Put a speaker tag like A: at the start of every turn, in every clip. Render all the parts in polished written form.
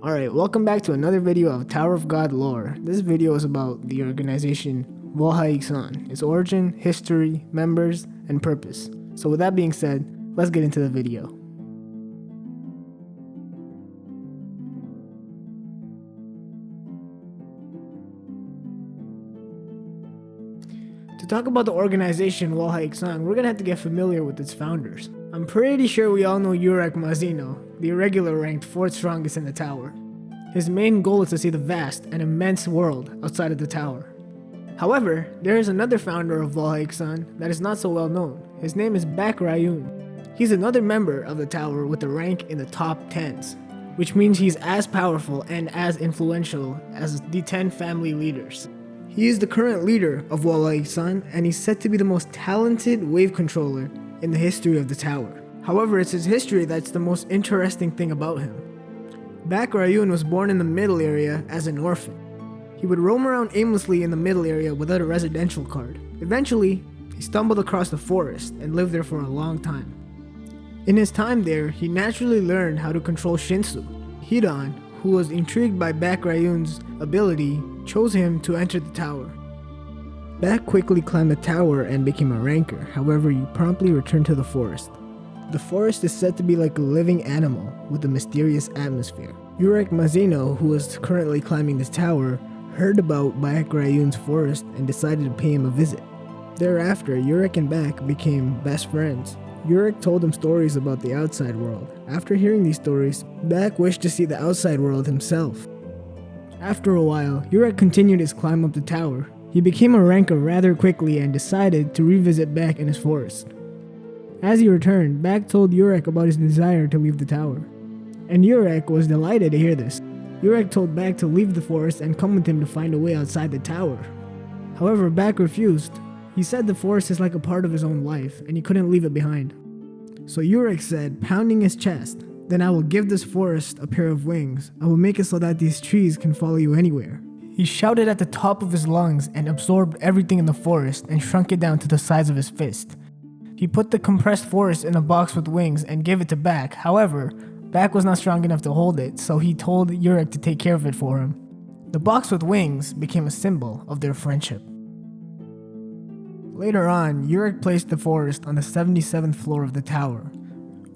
A: Alright, welcome back to another video of Tower of God lore. This video is about the organization Wolhaiksong, its origin, history, members, and purpose. So with that being said, let's get into the video. To talk about the organization Wolhaiksong, we're gonna have to get familiar with its founders. I'm pretty sure we all know Jurek Mazino, the irregular ranked 4th strongest in the tower. His main goal is to see the vast and immense world outside of the tower. However, there is another founder of Wolhaiksong that is not so well known. His name is Bak Rayun. He's another member of the tower with a rank in the top 10s, which means he's as powerful and as influential as the 10 family leaders. He is the current leader of Wolhaiksong, and he's said to be the most talented wave controller in the history of the tower. However, it's his history that's the most interesting thing about him. Bak Rayun was born in the middle area as an orphan. He would roam around aimlessly in the middle area without a residential card. Eventually, he stumbled across the forest and lived there for a long time. In his time there, he naturally learned how to control Shinsu. Hidan, who was intrigued by Bak Rayun's ability, chose him to enter the tower. Bak quickly climbed the tower and became a ranker, however he promptly returned to the forest. The forest is said to be like a living animal with a mysterious atmosphere. Jurek Mazino, who was currently climbing this tower, heard about Bak Rayun's forest and decided to pay him a visit. Thereafter, Jurek and Bak became best friends. Jurek told him stories about the outside world. After hearing these stories, Bak wished to see the outside world himself. After a while, Jurek continued his climb up the tower. He became a ranker rather quickly and decided to revisit Bak in his forest. As he returned, Bak told Jurek about his desire to leave the tower, and Jurek was delighted to hear this. Jurek told Bak to leave the forest and come with him to find a way outside the tower. However, Bak refused. He said the forest is like a part of his own life, and he couldn't leave it behind. So Jurek said, pounding his chest, "Then I will give this forest a pair of wings. I will make it so that these trees can follow you anywhere." He shouted at the top of his lungs and absorbed everything in the forest and shrunk it down to the size of his fist. He put the compressed forest in a box with wings and gave it to Bak. However, Bak was not strong enough to hold it, so he told Jurek to take care of it for him. The box with wings became a symbol of their friendship. Later on, Jurek placed the forest on the 77th floor of the tower.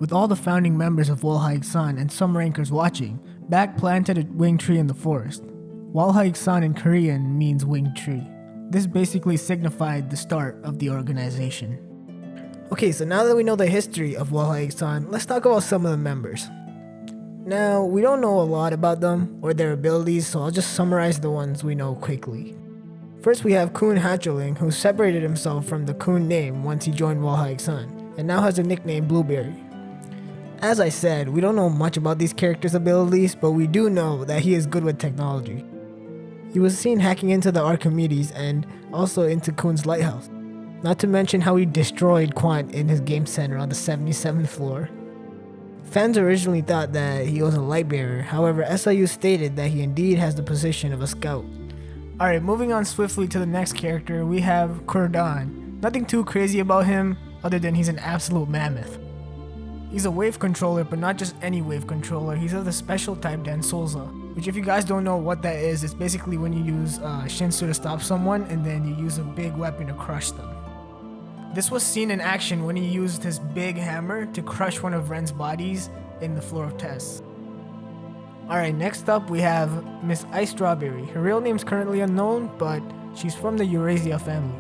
A: With all the founding members of Wolhaiksong and some rankers watching, Bak planted a winged tree in the forest. Wolhaiksong in Korean means winged tree. This basically signified the start of the organization. Okay, so now that we know the history of Wolhaiksong, let's talk about some of the members. Now, we don't know a lot about them or their abilities, so I'll just summarize the ones we know quickly. First, we have Kun Hacholing, who separated himself from the Kun name once he joined Wolhaiksong, and now has a nickname Blueberry. As I said, we don't know much about these characters' abilities, but we do know that he is good with technology. He was seen hacking into the Archimedes and also into Kun's lighthouse. Not to mention how he destroyed Quant in his game center on the 77th floor. Fans originally thought that he was a light bearer, however SIU stated that he indeed has the position of a scout. Alright, moving on swiftly to the next character, we have Kurdan. Nothing too crazy about him, other than he's an absolute mammoth. He's a wave controller, but not just any wave controller, he's of the special type Dansolza, which if you guys don't know what that is, it's basically when you use Shinsu to stop someone and then you use a big weapon to crush them. This was seen in action when he used his big hammer to crush one of Ren's bodies in the floor of tests. Alright, next up we have Miss Ice Strawberry. Her real name is currently unknown, but she's from the Eurasia family.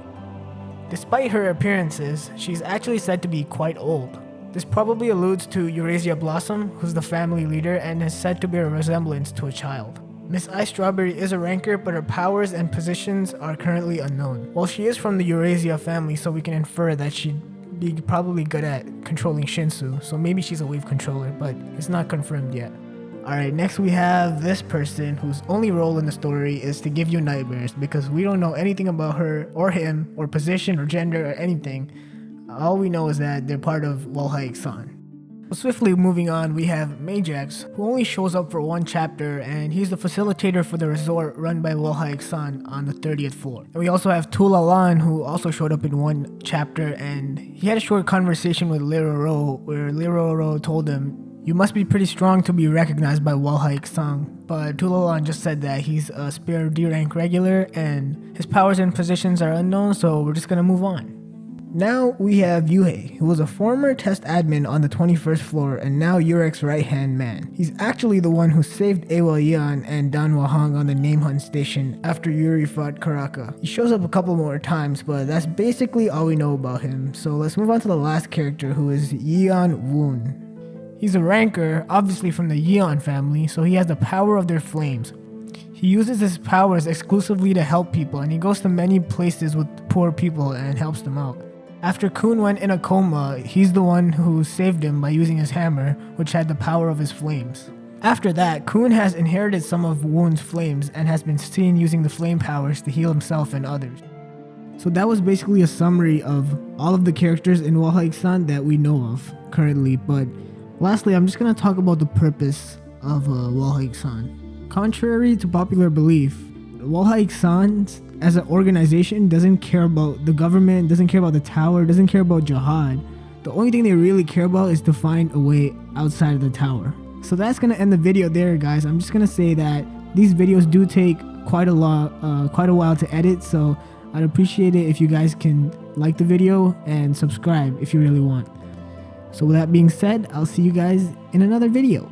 A: Despite her appearances, she's actually said to be quite old. This probably alludes to Eurasia Blossom, who's the family leader and is said to bear a resemblance to a child. Miss Ice Strawberry is a ranker, but her powers and positions are currently unknown. While she is from the Eurasia family, so we can infer that she'd be probably good at controlling Shinsu, so maybe she's a wave controller, but it's not confirmed yet. Alright, next we have this person whose only role in the story is to give you nightmares because we don't know anything about her or him or position or gender or anything. All we know is that they're part of Wolhaiksong. Swiftly moving on, we have Majax, who only shows up for one chapter, and he's the facilitator for the resort run by Wolhaiksong on the 30th floor. And we also have Tulalan, who also showed up in one chapter, and he had a short conversation with Liroro, where Liroro told him, You must be pretty strong to be recognized by Wolhaiksong, but Tulalan just said that he's a spare D rank regular and his powers and positions are unknown, so we're just gonna move on. Now we have Yuhei, who was a former test admin on the 21st floor and now Yurek's right-hand man. He's actually the one who saved Awa Yan and Dan Wahang on the name hunt station after Yuri fought Karaka. He shows up a couple more times, but that's basically all we know about him. So let's move on to the last character, who is Yeon Woon. He's a ranker, obviously from the Yeon family, so he has the power of their flames. He uses his powers exclusively to help people, and he goes to many places with poor people and helps them out. After Kun went in a coma, he's the one who saved him by using his hammer, which had the power of his flames. After that, Kun has inherited some of Woon's flames and has been seen using the flame powers to heal himself and others. So that was basically a summary of all of the characters in Wolhaiksong that we know of currently, but lastly, I'm just going to talk about the purpose of Wolhaiksong. Contrary to popular belief, Wolhaiksong as an organization doesn't care about the government, doesn't care about the tower, doesn't care about Jahad. The only thing they really care about is to find a way outside of the tower. So that's going to end the video there, guys. I'm just going to say that these videos do take quite a while to edit, so I'd appreciate it if you guys can like the video and subscribe if you really want. So with that being said, I'll see you guys in another video.